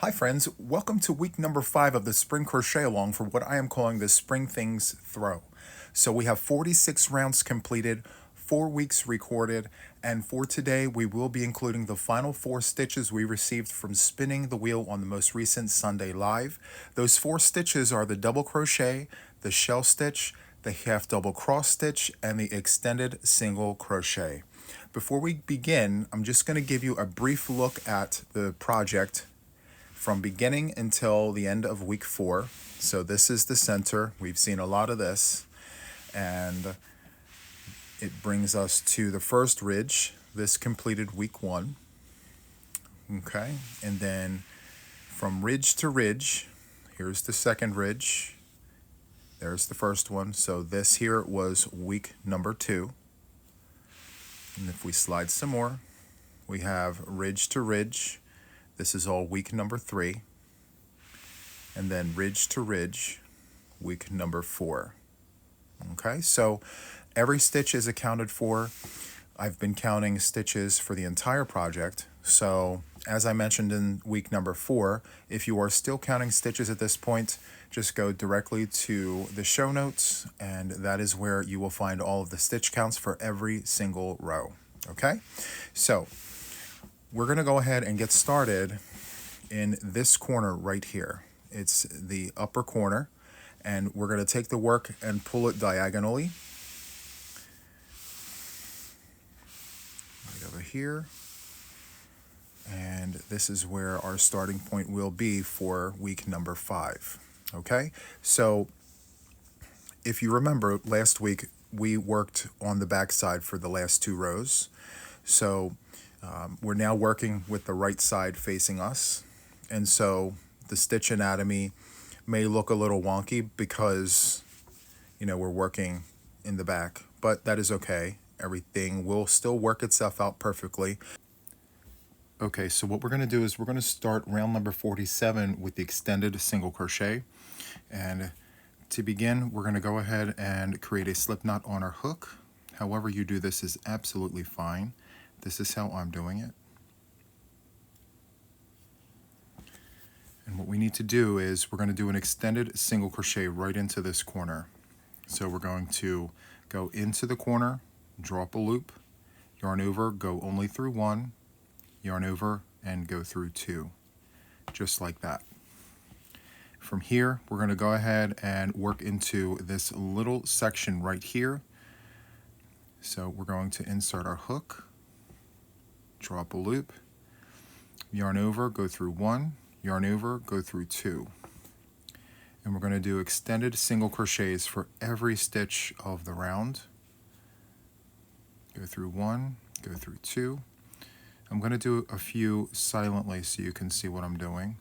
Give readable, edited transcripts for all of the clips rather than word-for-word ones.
Hi friends, welcome to week number 5 of the Spring Crochet Along for what I am calling the Spring Things Throw. So we have 46 rounds completed, 4 weeks recorded, and for today we will be including the final 4 stitches we received from spinning the wheel on the most recent Sunday live. Those 4 stitches are the double crochet, the shell stitch, the half double cross stitch, and the extended single crochet. Before we begin, I'm just going to give you a brief look at the project from beginning until the end of week 4. So this is the center. We've seen a lot of this, and it brings us to the first ridge. This completed week 1. Okay, and then from ridge to ridge, here's the second ridge. There's the first one. So this here was week number 2. And if we slide some more, we have ridge to ridge. This is all week number 3. And then ridge to ridge, week number 4. Okay, so every stitch is accounted for. I've been counting stitches for the entire project. So as I mentioned in week number 4, if you are still counting stitches at this point, just go directly to the show notes, and that is where you will find all of the stitch counts for every single row. Okay, so we're going to go ahead and get started in this corner right here. It's the upper corner, and we're going to take the work and pull it diagonally right over here. And this is where our starting point will be for week number 5. Okay, so if you remember last week, we worked on the back side for the last 2 rows. So we're now working with the right side facing us. And so the stitch anatomy may look a little wonky because, we're working in the back, but that is okay. Everything will still work itself out perfectly. Okay, so what we're going to do is we're going to start round number 47 with the extended single crochet. And to begin, we're going to go ahead and create a slip knot on our hook. However you do this is absolutely fine. This is how I'm doing it. And what we need to do is we're going to do an extended single crochet right into this corner. So we're going to go into the corner, draw up a loop, yarn over, go only through 1, yarn over, and go through 2, just like that. From here, we're going to go ahead and work into this little section right here. So we're going to insert our hook, draw up a loop, yarn over, go through 1, yarn over, go through 2. And we're going to do extended single crochets for every stitch of the round. Go through 1, go through 2. I'm going to do a few silently so you can see what I'm doing.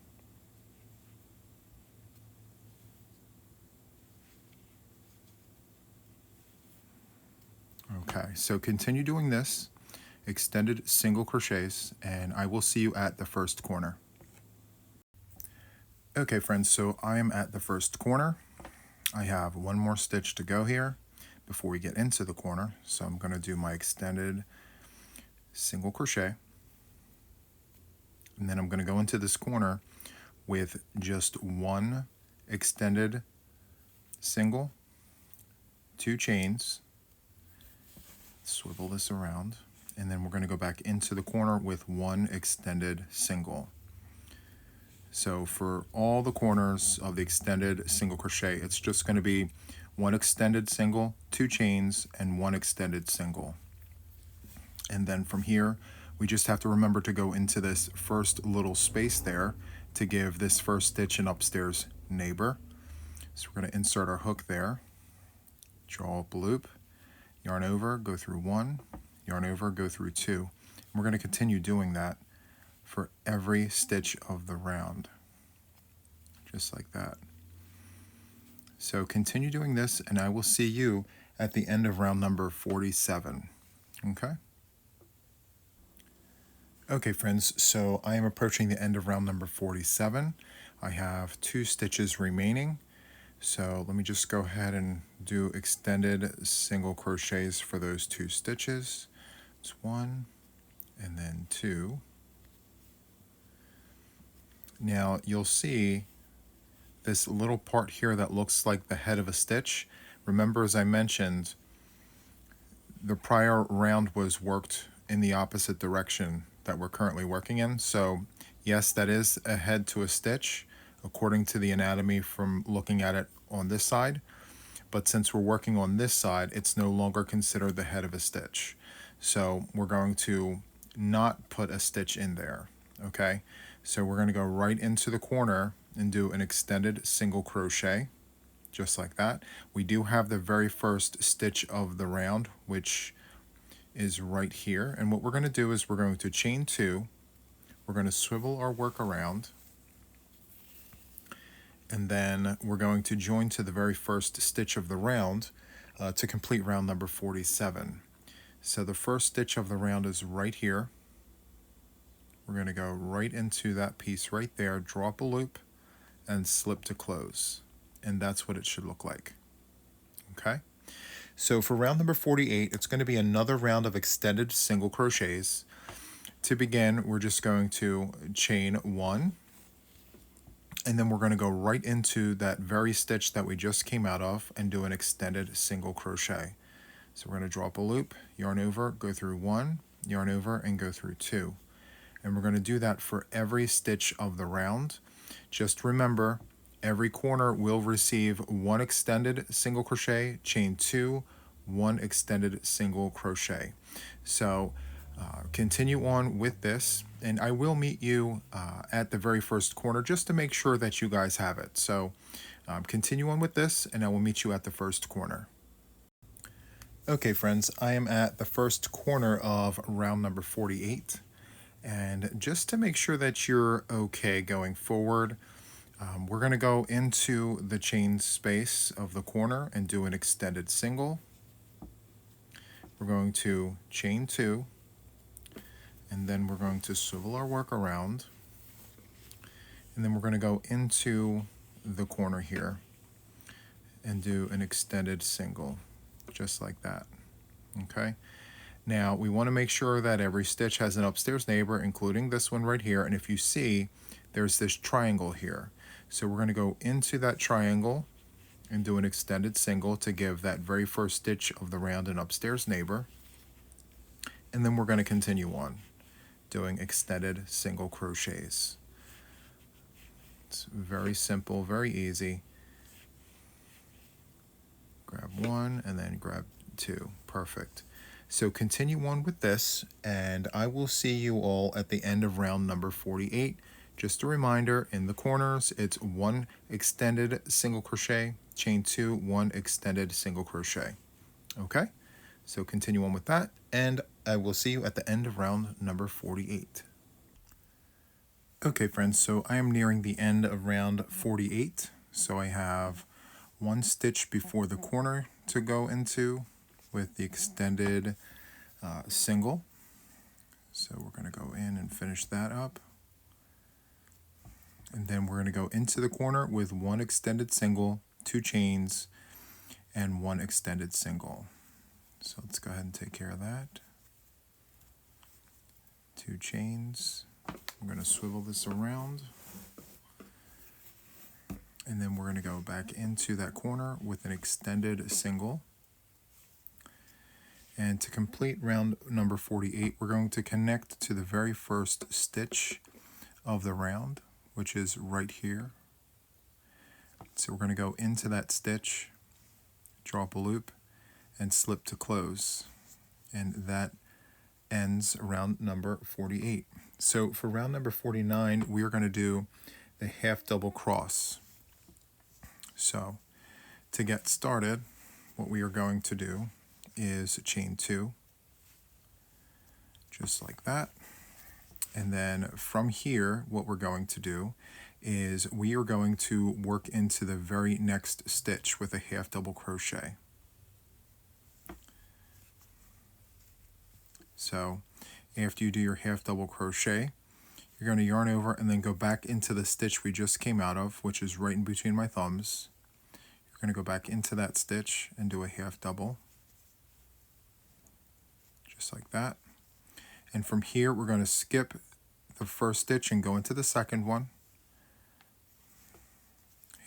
Okay, so continue doing this, extended single crochets, and I will see you at the first corner. Okay friends, so I am at the first corner. I have 1 more stitch to go here before we get into the corner. So I'm going to do my extended single crochet. And then I'm going to go into this corner with just 1 extended single, 2 chains, swivel this around, and then we're going to go back into the corner with 1 extended single. So for all the corners of the extended single crochet, it's just going to be 1 extended single, 2 chains, and 1 extended single. And then from here, we just have to remember to go into this first little space there to give this first stitch an upstairs neighbor. So we're going to insert our hook there, draw up a loop, yarn over, go through 1, yarn over, go through 2. And we're going to continue doing that for every stitch of the round, just like that. So continue doing this, and I will see you at the end of round number 47. Okay? Okay friends, so I am approaching the end of round number 47. I have 2 stitches remaining. So let me just go ahead and do extended single crochets for those 2 stitches. It's 1 and then 2. Now you'll see this little part here that looks like the head of a stitch. Remember, as I mentioned, the prior round was worked in the opposite direction that we're currently working in. So yes, that is a head to a stitch according to the anatomy from looking at it on this side. But since we're working on this side, it's no longer considered the head of a stitch. So we're going to not put a stitch in there, okay? So we're going to go right into the corner and do an extended single crochet, just like that. We do have the very first stitch of the round, which is right here. And what we're going to do is we're going to chain 2. We're going to swivel our work around, and then we're going to join to the very first stitch of the round to complete round number 47. So the first stitch of the round is right here. We're going to go right into that piece right there, drop a loop, and slip to close. And that's what it should look like. Okay? So for round number 48, it's going to be another round of extended single crochets. To begin, we're just going to chain 1, and then we're going to go right into that very stitch that we just came out of and do an extended single crochet. So we're going to drop a loop, yarn over, go through 1, yarn over, and go through 2. And we're going to do that for every stitch of the round. Just remember, every corner will receive 1 extended single crochet, chain 2, 1 extended single crochet. So continue on with this, and I will meet you at the very first corner just to make sure that you guys have it. So continue on with this, and I will meet you at the first corner. Okay friends, I am at the first corner of round number 48, and just to make sure that you're okay going forward, we're going to go into the chain space of the corner and do an extended single. We're going to chain 2, and then we're going to swivel our work around, and then we're going to go into the corner here and do an extended single, just like that. Okay, now we want to make sure that every stitch has an upstairs neighbor, including this one right here. And if you see, there's this triangle here, so we're going to go into that triangle and do an extended single to give that very first stitch of the round an upstairs neighbor, and then we're going to continue on doing extended single crochets. It's very simple, very easy. Grab 1 and then grab 2. Perfect. So continue on with this, and I will see you all at the end of round number 48. Just a reminder, in the corners, it's 1 extended single crochet, chain 2, 1 extended single crochet. Okay? So continue on with that, and I will see you at the end of round number 48. Okay friends, so I am nearing the end of round 48. So I have 1 stitch before the corner to go into with the extended single. So we're going to go in and finish that up. And then we're going to go into the corner with 1 extended single, 2 chains, and 1 extended single. So let's go ahead and take care of that. 2 chains. I'm going to swivel this around, and then we're going to go back into that corner with an extended single. And to complete round number 48, we're going to connect to the very first stitch of the round, which is right here. So we're going to go into that stitch, drop a loop, and slip to close. And that ends round number 48. So for round number 49, we are going to do the half double cross. So to get started, what we are going to do is chain 2, just like that. And then from here, what we're going to do is we are going to work into the very next stitch with a half double crochet. So after you do your half double crochet, you're going to yarn over and then go back into the stitch we just came out of, which is right in between my thumbs. You're going to go back into that stitch and do a half double, just like that. And from here, we're going to skip the first stitch and go into the second one,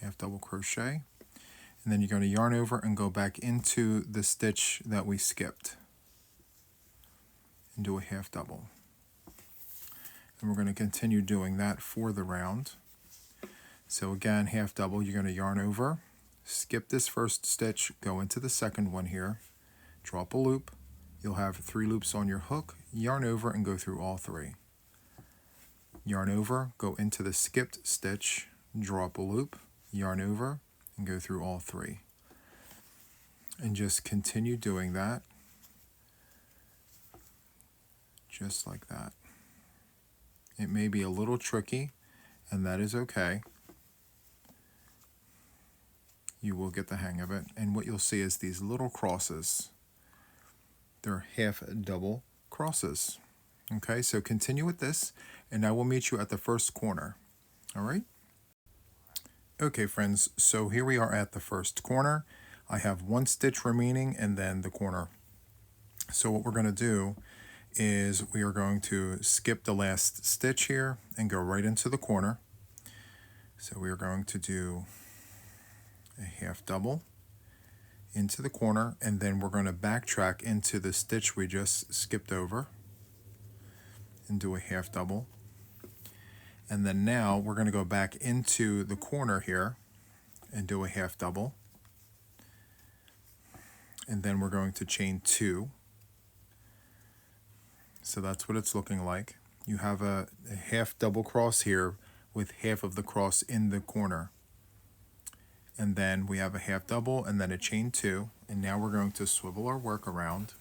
half double crochet, and then you're going to yarn over and go back into the stitch that we skipped and do a half double. And we're going to continue doing that for the round. So again, half double, you're going to yarn over, skip this first stitch, go into the second one here, drop a loop. You'll have 3 loops on your hook, yarn over and go through all 3. Yarn over, go into the skipped stitch, drop a loop, yarn over, and go through all 3. And just continue doing that, just like that. It may be a little tricky, and that is okay. You will get the hang of it, and what you'll see is these little crosses. They're half double crosses. Okay, so continue with this, and I will meet you at the first corner. All right? Okay, friends, so here we are at the first corner. I have 1 stitch remaining and then the corner. So what we're going to do is we are going to skip the last stitch here and go right into the corner. So we are going to do a half double into the corner, and then we're going to backtrack into the stitch we just skipped over and do a half double. And then now we're going to go back into the corner here and do a half double. And then we're going to chain 2. So that's what it's looking like. You have a half double cross here with half of the cross in the corner. And then we have a half double and then a chain 2, and now we're going to swivel our work around,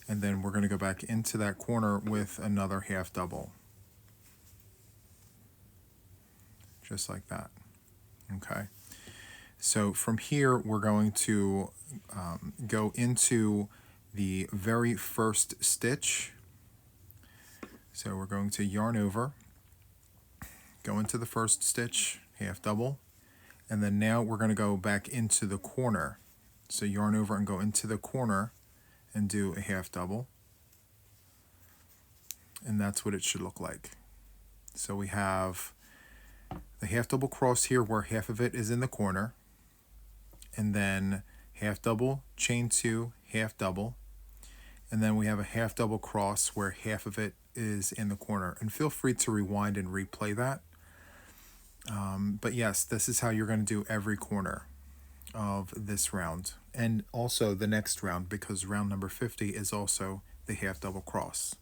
and then we're going to go back into that corner with another half double, just like that. Okay, so from here we're going to go into the very first stitch. So we're going to yarn over, go into the first stitch, half double, and then now we're going to go back into the corner. So yarn over and go into the corner and do a half double, and that's what it should look like. So we have the half double cross here where half of it is in the corner, and then half double, chain 2, half double, and then we have a half double cross where half of it is in the corner. And feel free to rewind and replay that. But yes, this is how you're going to do every corner of this round, and also the next round, because round number 50 is also the half double cross.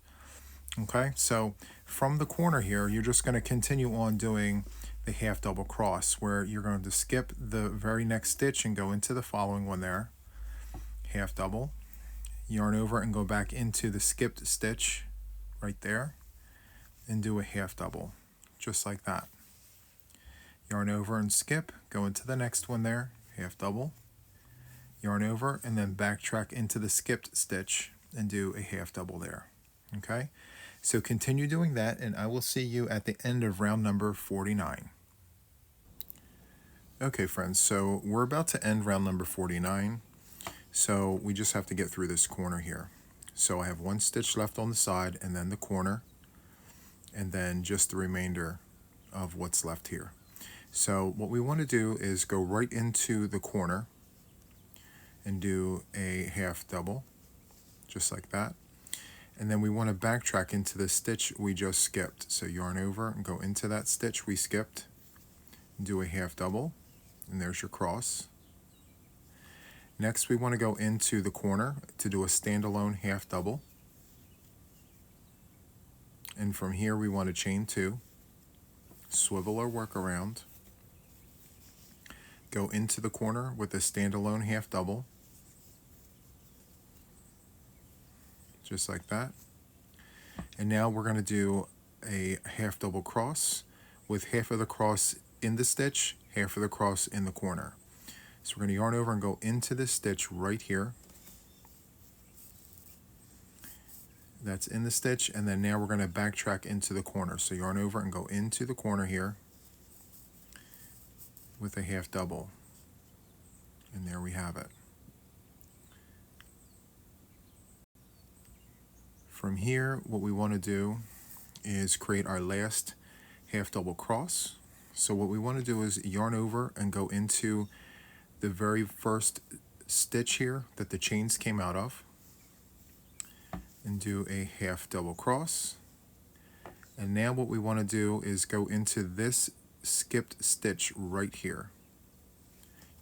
Okay, so from the corner here, you're just going to continue on doing the half double cross, where you're going to skip the very next stitch and go into the following one there, half double, yarn over and go back into the skipped stitch right there and do a half double, just like that. Yarn over and skip, go into the next one there, half double, yarn over, and then backtrack into the skipped stitch and do a half double there. Okay, so continue doing that, and I will see you at the end of round number 49. Okay, friends, so we're about to end round number 49, so we just have to get through this corner here. So I have 1 stitch left on the side, and then the corner, and then just the remainder of what's left here. So what we want to do is go right into the corner and do a half double, just like that. And then we want to backtrack into the stitch we just skipped. So yarn over and go into that stitch we skipped, do a half double, and there's your cross. Next we want to go into the corner to do a standalone half double. And from here we want to chain 2, swivel our work around, go into the corner with a standalone half double, just like that. And now we're going to do a half double cross with half of the cross in the stitch, half of the cross in the corner. So we're going to yarn over and go into this stitch right here. That's in the stitch, and then now we're going to backtrack into the corner. So yarn over and go into the corner here with a half double. And there we have it. From here, what we want to do is create our last half double cross. So what we want to do is yarn over and go into the very first stitch here that the chains came out of and do a half double cross. And now what we want to do is go into this skipped stitch right here.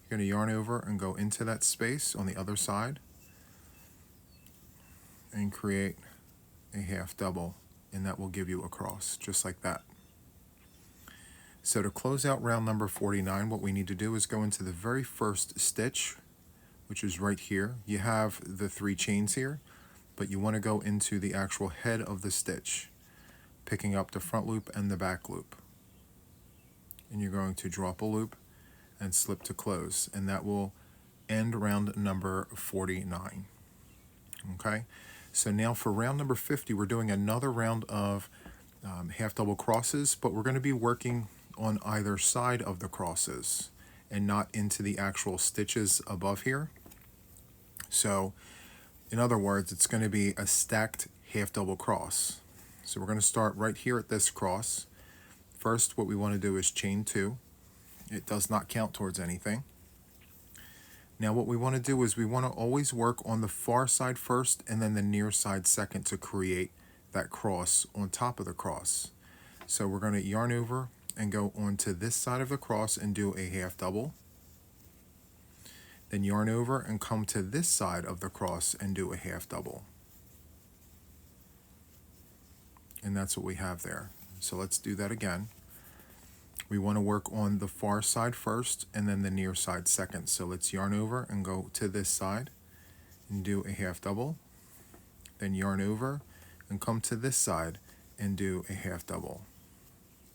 You're going to yarn over and go into that space on the other side and create a half double, and that will give you a cross just like that. So to close out round number 49, what we need to do is go into the very first stitch, which is right here. You have the 3 chains here, but you want to go into the actual head of the stitch, picking up the front loop and the back loop. And you're going to drop a loop and slip to close, and that will end round number 49. Okay, so now for round number 50, we're doing another round of half double crosses, but we're going to be working on either side of the crosses and not into the actual stitches above here. So in other words, it's going to be a stacked half double cross. So we're going to start right here at this cross. First, what we want to do is chain 2. It does not count towards anything. Now what we want to do is we want to always work on the far side first and then the near side second to create that cross on top of the cross. So we're going to yarn over and go onto this side of the cross and do a half double. Then yarn over and come to this side of the cross and do a half double. And that's what we have there. So let's do that again. We want to work on the far side first and then the near side second. So let's yarn over and go to this side and do a half double. Then yarn over and come to this side and do a half double.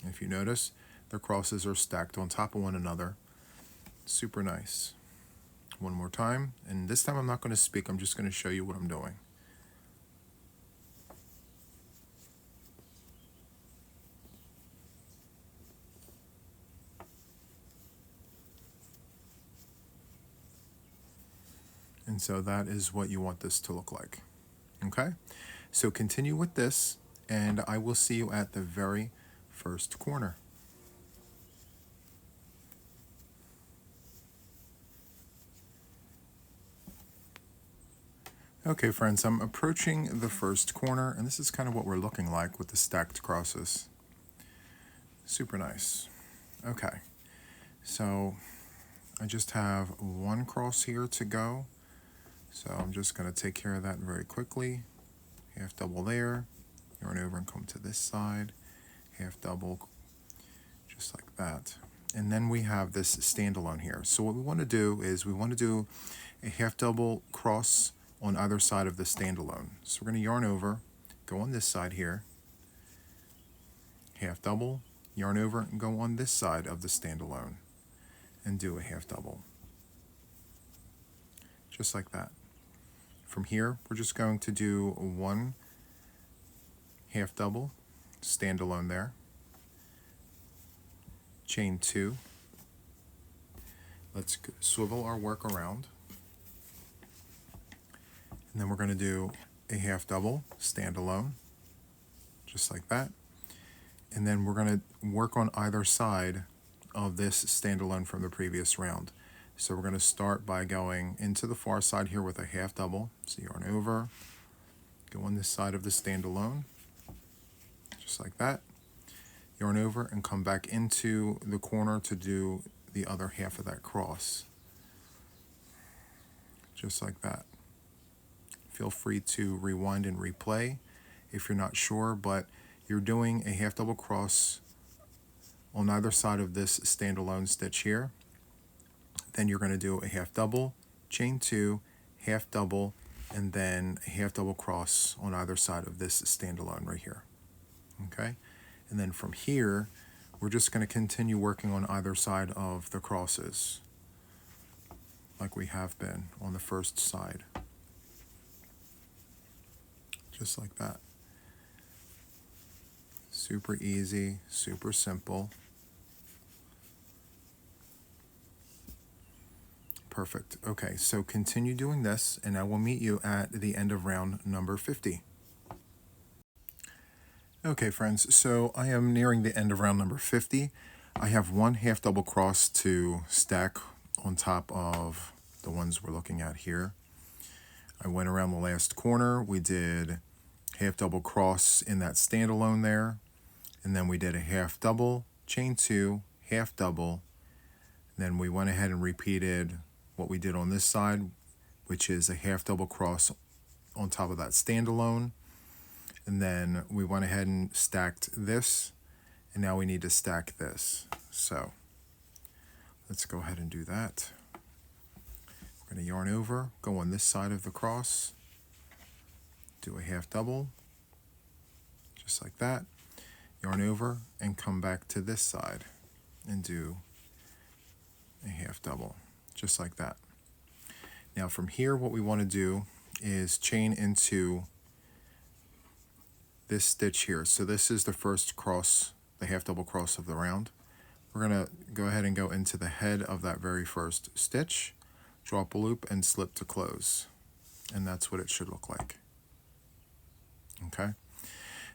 If you notice, the crosses are stacked on top of one another. Super nice. One more time, and this time I'm not going to speak, I'm just going to show you what I'm doing. And so that is what you want this to look like. Okay, so continue with this, and I will see you at the very first corner. Okay friends, I'm approaching the first corner, and this is kind of what we're looking like with the stacked crosses. Super nice. Okay, so I just have one cross here to go, so I'm just going to take care of that very quickly. Half double there, yarn over and come to this side, half double, just like that. And then we have this standalone here. So what we want to do is we want to do a half double cross on either side of the standalone. So we're going to yarn over, go on this side here, half double, yarn over and go on this side of the standalone and do a half double. Just like that. From here, we're just going to do one half double, standalone there, chain 2. Let's swivel our work around. And then we're going to do a half double, standalone, just like that. And then we're going to work on either side of this standalone from the previous round. So we're going to start by going into the far side here with a half double. So yarn over, go on this side of the standalone, just like that. Yarn over and come back into the corner to do the other half of that cross. Just like that. Feel free to rewind and replay if you're not sure, but you're doing a half double cross on either side of this standalone stitch here. Then you're going to do a half double, chain 2, half double, and then a half double cross on either side of this standalone right here. Okay, and then from here we're just going to continue working on either side of the crosses like we have been on the first side, just like that. Super easy, super simple. Perfect. Okay, so continue doing this, and I will meet you at the end of round number 50. Okay friends, so I am nearing the end of round number 50. I have one half double cross to stack on top of the ones we're looking at here. I went around the last corner, we did half double cross in that standalone there, and then we did a half double, chain two, half double, then we went ahead and repeated what we did on this side, which is a half double cross on top of that standalone. And then we went ahead and stacked this, and now we need to stack this. So let's go ahead and do that. We're going to yarn over, go on this side of the cross, do a half double, just like that, yarn over, and come back to this side and do a half double, just like that. Now from here, what we want to do is chain into this stitch here. So this is the first cross, the half double cross of the round. We're going to go ahead and go into the head of that very first stitch, drop a loop, and slip to close. And that's what it should look like. Okay,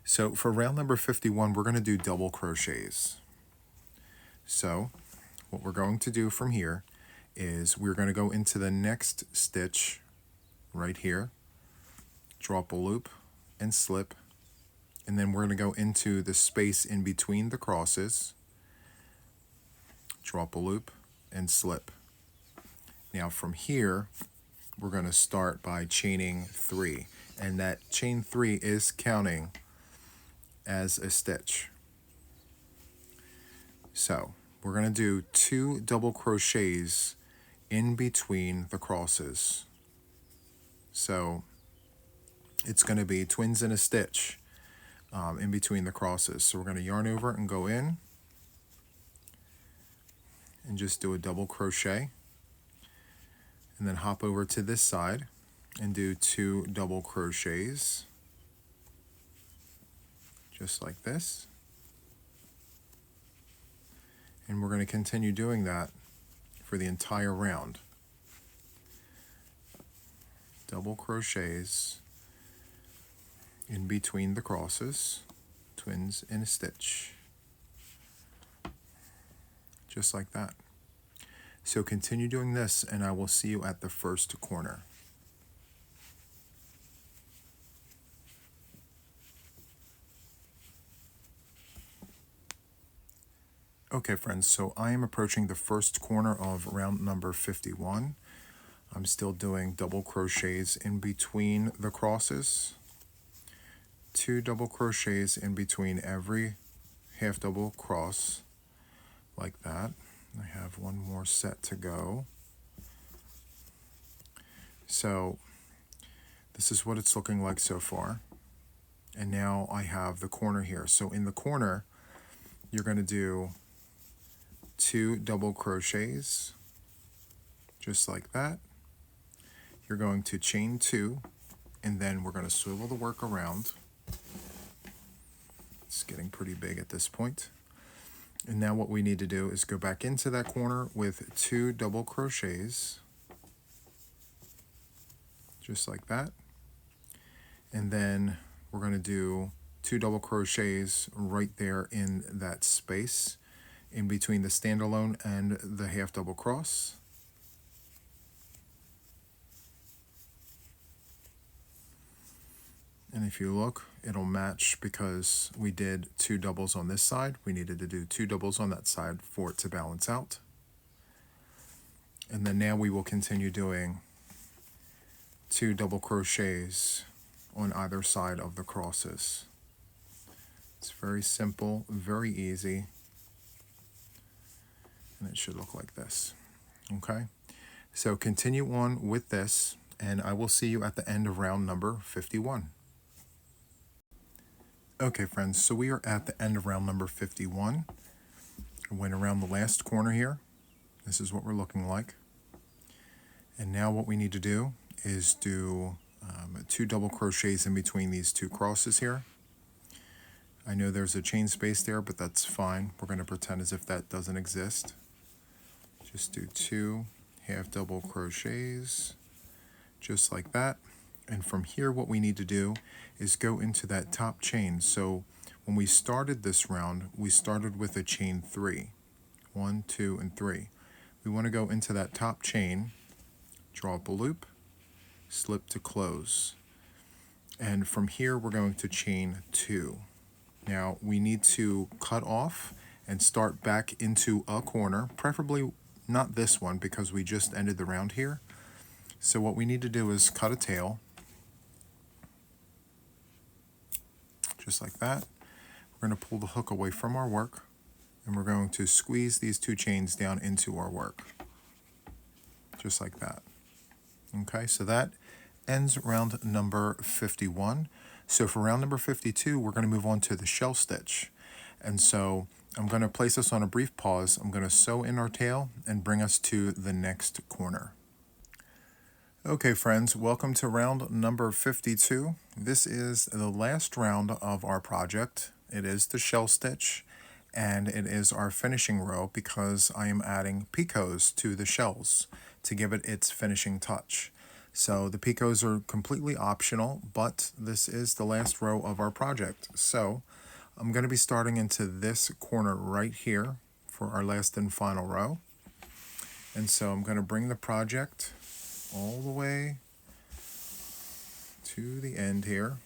so for round number 51, we're going to do double crochets. So what we're going to do from here is we're going to go into the next stitch right here, drop a loop and slip, and then we're going to go into the space in between the crosses, drop a loop and slip. Now from here, we're going to start by chaining 3, and that chain 3 is counting as a stitch. So we're going to do 2 double crochets in between the crosses. So it's going to be twins in a stitch in between the crosses. So we're going to yarn over and go in and just do a double crochet, and then hop over to this side and do 2 double crochets, just like this. And we're going to continue doing that for the entire round. Double crochets in between the crosses, twins in a stitch, just like that. So continue doing this, and I will see you at the first corner. Okay friends, so I am approaching the first corner of round number 51. I'm still doing double crochets in between the crosses. 2 double crochets in between every half double cross, like that. I have one more set to go. So this is what it's looking like so far. And now I have the corner here. So in the corner, you're going to do 2 double crochets, just like that. You're going to chain 2, and then we're going to swivel the work around. It's getting pretty big at this point. And now what we need to do is go back into that corner with 2 double crochets, just like that. And then we're going to do 2 double crochets right there in that space in between the standalone and the half double cross. And if you look, it'll match because we did 2 doubles on this side. We needed to do 2 doubles on that side for it to balance out. And then now we will continue doing 2 double crochets on either side of the crosses. It's very simple, very easy, and it should look like this. Okay, so continue on with this, and I will see you at the end of round number 51. Okay friends, so we are at the end of round number 51. I went around the last corner here. This is what we're looking like. And now what we need to do is do 2 double crochets in between these 2 crosses here. I know there's a chain space there, but that's fine. We're going to pretend as if that doesn't exist. Just do 2 half double crochets, just like that. And from here, what we need to do is go into that top chain. So When we started this round, we started with a chain 3. 1, 2, and 3. We want to go into that top chain, draw up a loop, slip to close. And from here, we're going to chain 2. Now, we need to cut off and start back into a corner, preferably not this one because we just ended the round here. So what we need to do is cut a tail, just like that. We're going to pull the hook away from our work, and we're going to squeeze these 2 chains down into our work, just like that. Okay, so that ends round number 51. So for round number 52, we're going to move on to the shell stitch. And so I'm going to place us on a brief pause. I'm going to sew in our tail and bring us to the next corner. Okay friends, welcome to round number 52. This is the last round of our project. It is the shell stitch, and it is our finishing row because I am adding picots to the shells to give it its finishing touch. So the picots are completely optional, but this is the last row of our project. So I'm going to be starting into this corner right here for our last and final row. And so I'm going to bring the project all the way to the end here.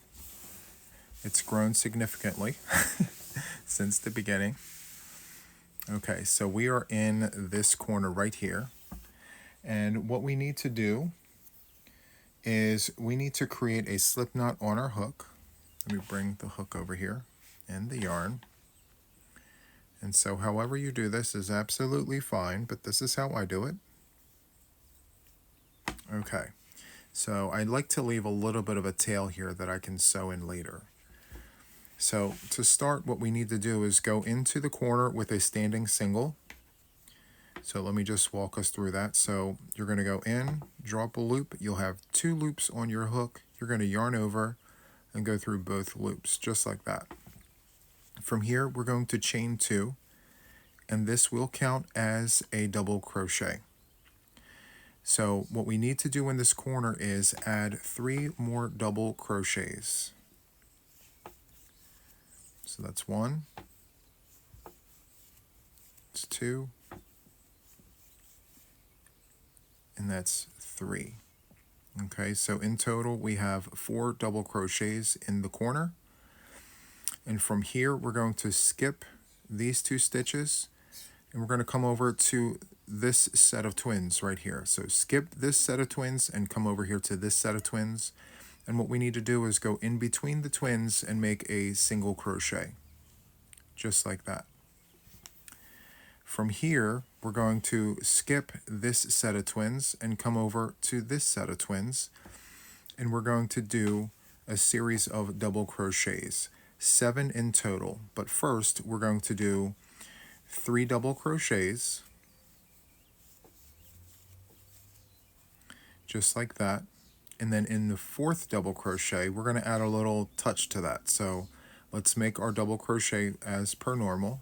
It's grown significantly since the beginning. Okay, so we are in this corner right here. And what we need to do is we need to create a slip knot on our hook. Let me bring the hook over here and the yarn. And so however you do this is absolutely fine, but this is how I do it. Okay, so I'd like to leave a little bit of a tail here that I can sew in later. So to start, what we need to do is go into the corner with a standing single. So let me just walk us through that. So you're going to go in, drop a loop. You'll have 2 loops on your hook. You're going to yarn over and go through both loops, just like that. From here, we're going to chain 2, and this will count as a double crochet. So what we need to do in this corner is add 3 more double crochets. So that's 1, it's 2, and that's 3. Okay, so in total we have 4 double crochets in the corner. And from here we're going to skip these 2 stitches, and we're going to come over to this set of twins right here. So skip this set of twins and come over here to this set of twins. And what we need to do is go in between the twins and make a single crochet, just like that. From here, we're going to skip this set of twins and come over to this set of twins. And we're going to do a series of double crochets, 7 in total. But first, we're going to do 3 double crochets, just like that. And then in the 4th double crochet, we're going to add a little touch to that. So let's make our double crochet as per normal.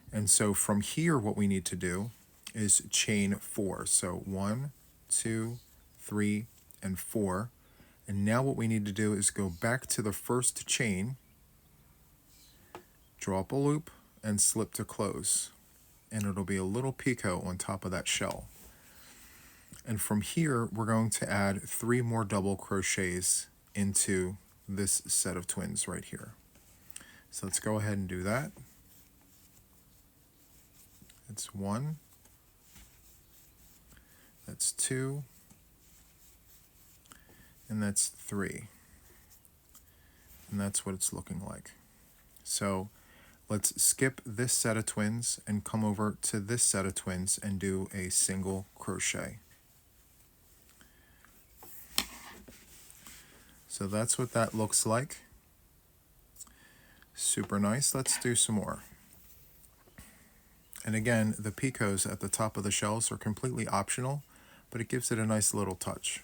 And so from here, what we need to do is chain 4. So 1, 2, 3, and 4. And now what we need to do is go back to the first chain, draw up a loop, and slip to close. And it'll be a little picot on top of that shell. And from here, we're going to add 3 more double crochets into this set of twins right here. So let's go ahead and do that. That's 1, that's 2, and that's 3. And that's what it's looking like. So let's skip this set of twins and come over to this set of twins and do a single crochet. So that's what that looks like. Super nice. Let's do some more. And again, the picots at the top of the shells are completely optional, but it gives it a nice little touch.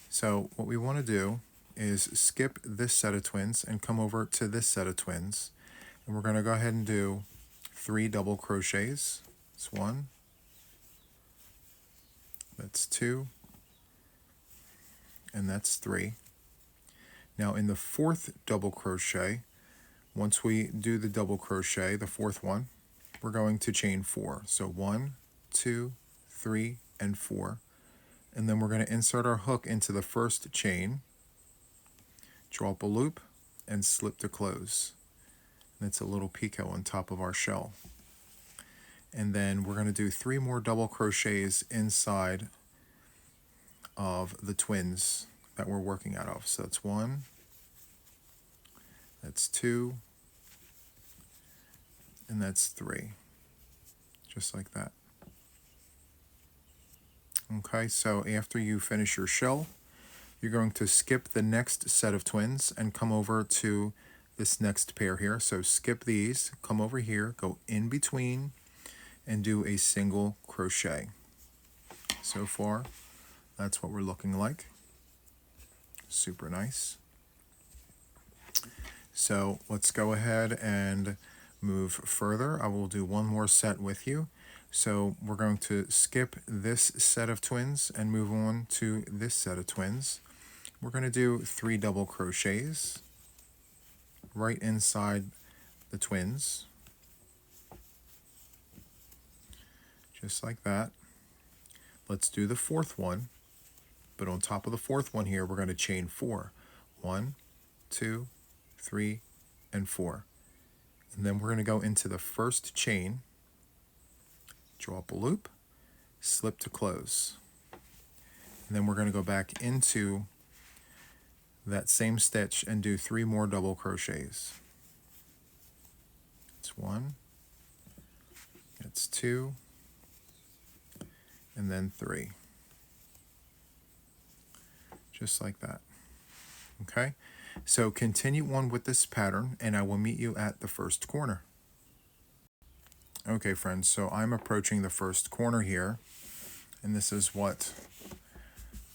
So what we want to do is skip this set of twins and come over to this set of twins. And we're going to go ahead and do 3 double crochets. That's 1, that's 2, and that's 3. Now in the fourth double crochet, once we do the double crochet, the fourth one, we're going to chain 4. So 1, 2, 3, and 4. And then we're going to insert our hook into the first chain, draw up a loop, and slip to close. And it's a little picot on top of our shell. And then we're going to do 3 more double crochets inside of the twins that we're working out of. So that's 1, that's 2, and that's 3, just like that. Okay, so after you finish your shell, you're going to skip the next set of twins and come over to this next pair here. So skip these, come over here, go in between, and do a single crochet. So far, that's what we're looking like. Super nice. So let's go ahead and move further. I will do one more set with you. So we're going to skip this set of twins and move on to this set of twins. We're going to do 3 double crochets right inside the twins, just like that. Let's do the fourth one, but on top of the fourth one here, we're going to chain 4. 1, 2, 3, and 4. And then we're going to go into the first chain, draw up a loop, slip to close. And then we're going to go back into that same stitch and do 3 more double crochets. It's 1, it's 2, and then 3. Just like that. Okay, so continue on with this pattern and I will meet you at the first corner. Okay friends, so I'm approaching the first corner here, and this is what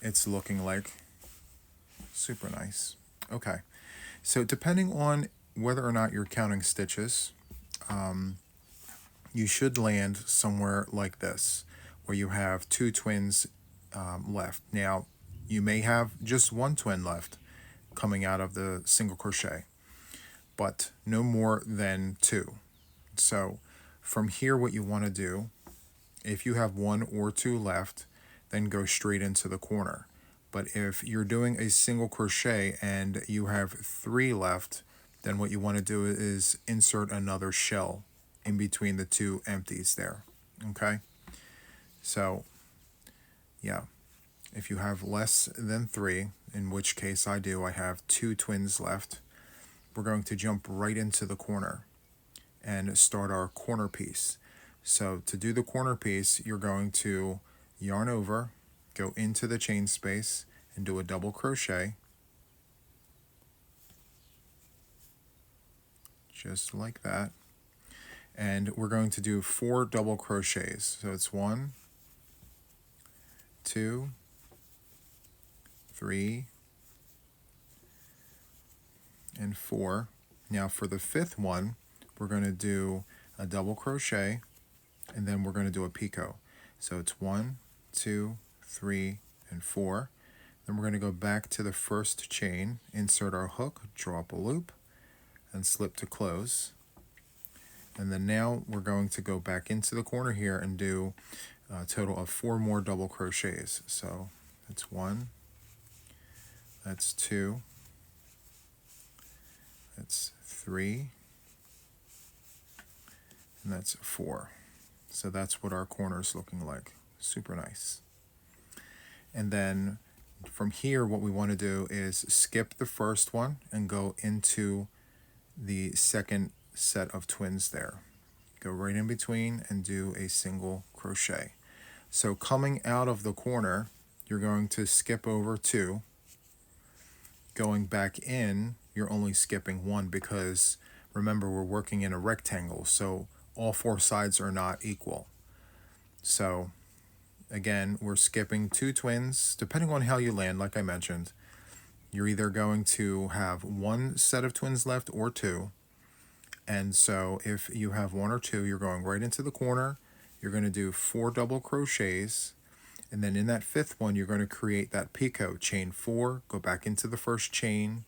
it's looking like. Super nice. Okay, so depending on whether or not you're counting stitches, you should land somewhere like this, where you have 2 twins left. Now, you may have just 1 twin left coming out of the single crochet, but no more than 2. So from here, what you want to do, if you have 1 or 2 left, then go straight into the corner. But if you're doing a single crochet and you have 3 left, then what you want to do is insert another shell in between the 2 empties there. Okay? So, yeah. If you have less than 3, in which case I do, I have 2 twins left, we're going to jump right into the corner and start our corner piece. So to do the corner piece, you're going to yarn over, go into the chain space, and do a double crochet, just like that. And we're going to do 4 double crochets. So it's 1, 2, 3, and 4. Now for the 5th one, we're going to do a double crochet, and then we're going to do a picot. So it's 1, 2, 3, and 4. Then we're going to go back to the first chain, insert our hook, draw up a loop, and slip to close. And then now we're going to go back into the corner here and do a total of 4 more double crochets. So that's 1, that's 2, that's 3, and that's 4. So that's what our corner is looking like. Super nice. And then from here, what we want to do is skip the first one and go into the second set of twins there. Go right in between and do a single crochet. So coming out of the corner, you're going to skip over 2. Going back in, you're only skipping 1 because remember, we're working in a rectangle, so all 4 sides are not equal. So again, we're skipping 2 twins. Depending on how you land, like I mentioned, you're either going to have 1 set of twins left or 2. And so if you have 1 or 2, you're going right into the corner. You're going to do 4 double crochets. And then in that 5th one, you're going to create that picot. Chain 4, go back into the first chain,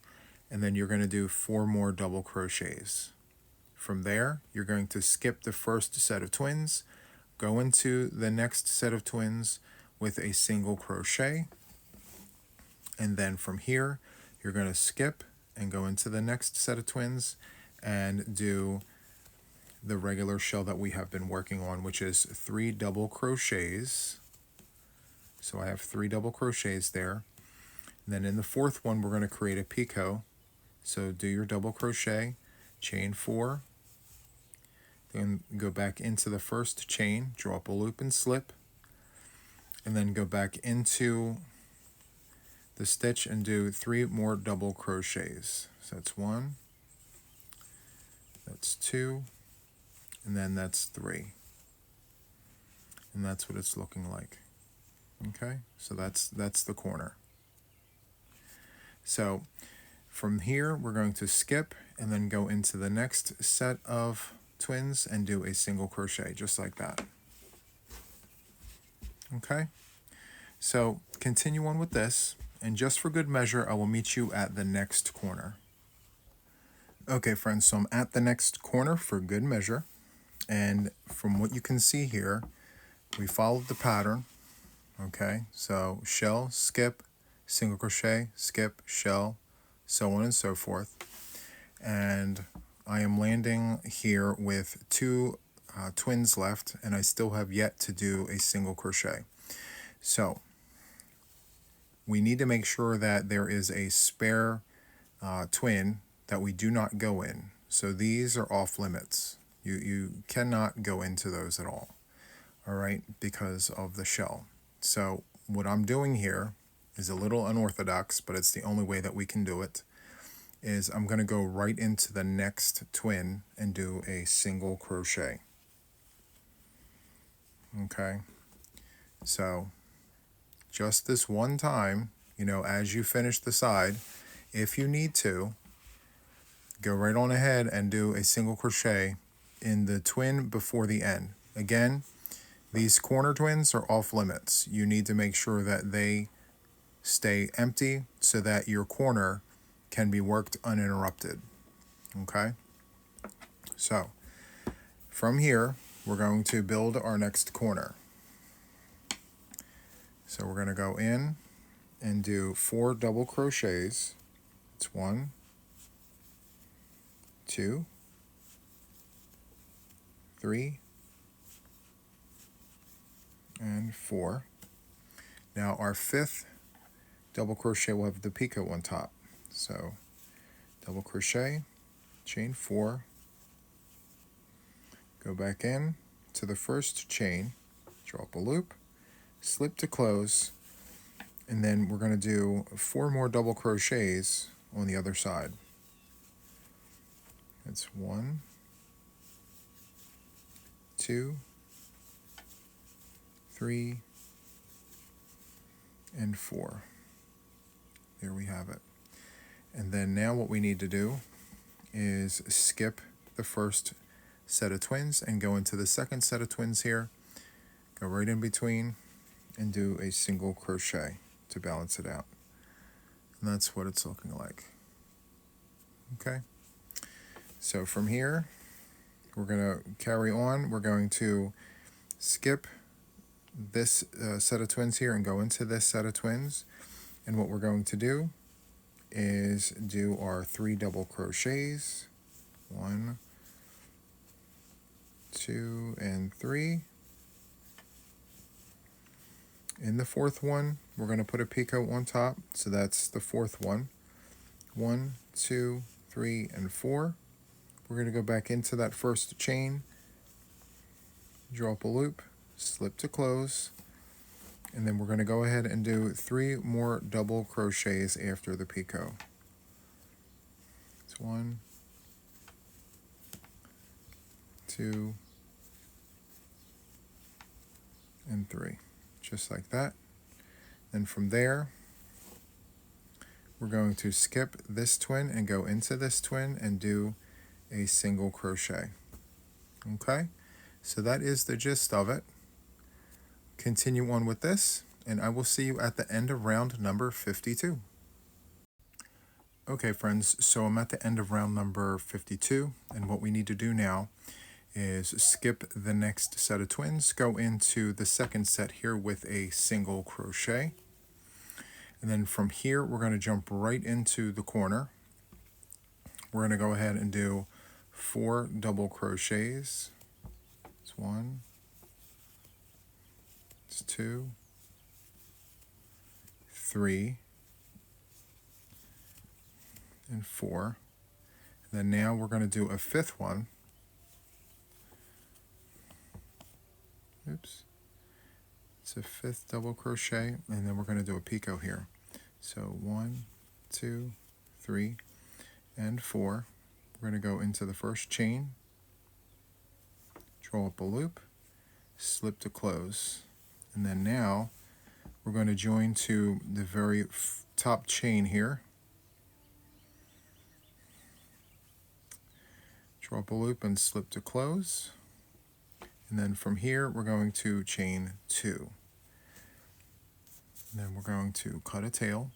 and then you're going to do 4 more double crochets. From there, you're going to skip the first set of twins, go into the next set of twins with a single crochet, and then from here, you're going to skip and go into the next set of twins and do the regular shell that we have been working on, which is 3 double crochets. So I have 3 double crochets there. And then in the fourth one, we're going to create a picot. So do your double crochet, chain 4, then go back into the first chain, draw up a loop and slip, and then go back into the stitch and do 3 more double crochets. So that's 1, that's 2, and then that's 3. And that's what it's looking like. Okay, so that's the corner. So from here, we're going to skip and then go into the next set of twins and do a single crochet, just like that. Okay, so continue on with this, and just for good measure, I will meet you at the next corner. Okay, friends, so I'm at the next corner for good measure, and from what you can see here, we followed the pattern. Okay, so shell, skip, single crochet, skip, shell, so on and so forth. And I am landing here with 2 twins left, and I still have yet to do a single crochet. So we need to make sure that there is a spare twin that we do not go in. So these are off limits. You cannot go into those at all right, because of the shell. So what I'm doing here is a little unorthodox, but it's the only way that we can do it, is I'm going to go right into the next twin and do a single crochet. Okay, so just this one time, as you finish the side, if you need to, go right on ahead and do a single crochet in the twin before the end. Again, these corner twins are off limits. You need to make sure that they stay empty so that your corner can be worked uninterrupted. Okay? So, from here, we're going to build our next corner. So we're going to go in and do 4 double crochets. It's 1, 2, 3, and 4. Now our 5th double crochet will have the picot on top. So double crochet, chain 4, go back in to the first chain, draw up a loop, slip to close, and then we're going to do 4 more double crochets on the other side. It's 1, 2, 3, and 4. There we have it. And then now what we need to do is skip the first set of twins and go into the second set of twins here, go right in between and do a single crochet to balance it out. And that's what it's looking like. Okay, so from here we're going to carry on. We're going to skip this set of twins here and go into this set of twins, and what we're going to do is do our 3 double crochets, 1, 2, and 3. In the 4th one, we're going to put a picot on top, so that's the 4th one. 1, 2, 3, and 4. We're going to go back into that first chain, draw up a loop, slip to close, and then we're going to go ahead and do 3 more double crochets after the picot. It's 1, 2, and 3, just like that. And from there, we're going to skip this twin and go into this twin and do a single crochet. Okay, so that is the gist of it. Continue on with this, and I will see you at the end of round number 52. Okay friends, so I'm at the end of round number 52, and what we need to do now is skip the next set of twins, go into the second set here with a single crochet, and then from here we're going to jump right into the corner. We're going to go ahead and do 4 double crochets. It's 1, it's 2, 3, and 4. And then now we're going to do a 5th one. Oops. It's a 5th double crochet, and then we're going to do a picot here. So 1, 2, 3, and 4. We're going to go into the first chain, draw up a loop, slip to close, and then now we're going to join to the very top chain here, draw up a loop and slip to close, and then from here we're going to chain 2, and then we're going to cut a tail,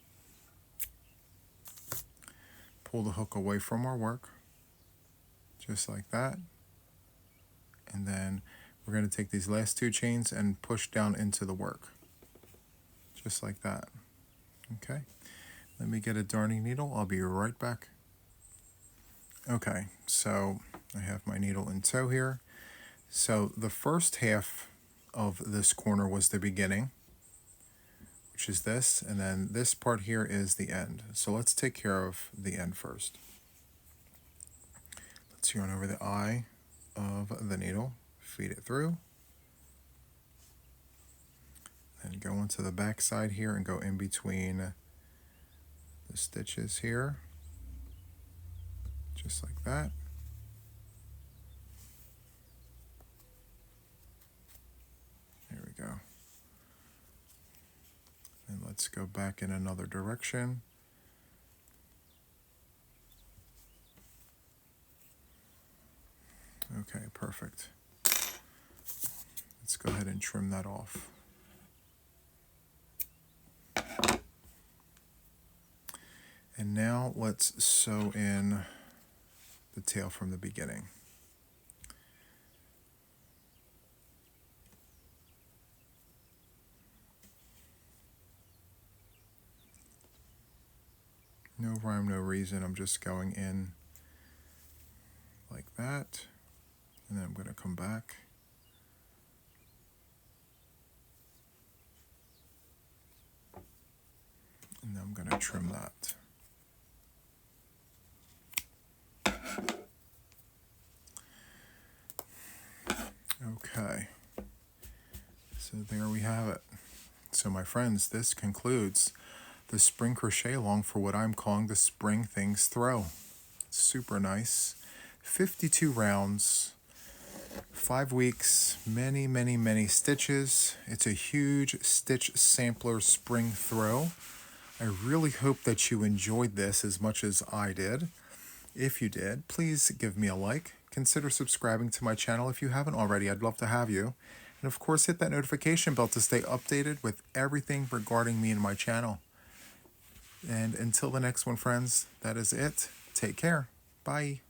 pull the hook away from our work just like that, and then we're going to take these last 2 chains and push down into the work just like that. Okay, let me get a darning needle. I'll be right back. Okay, so I have my needle in tow here. So the first half of this corner was the beginning, which is this, and then this part here is the end. So let's take care of the end first. Let's yarn over the eye of the needle, feed it through, and go into the back side here and go in between the stitches here, just like that. There we go. And let's go back in another direction. Okay, perfect. Let's go ahead and trim that off. And now let's sew in the tail from the beginning. No rhyme, no reason. I'm just going in like that, and then I'm going to come back. And then I'm going to trim that. Okay, so there we have it. So my friends, this concludes the Spring Crochet Along for what I'm calling the Spring Things Throw. Super nice. 52 rounds, 5 weeks, many stitches. It's a huge stitch sampler spring throw. I really hope that you enjoyed this as much as I did. If you did, please give me a like. Consider subscribing to my channel if you haven't already. I'd love to have you. And of course, hit that notification bell to stay updated with everything regarding me and my channel. And until the next one, friends, that is it. Take care. Bye.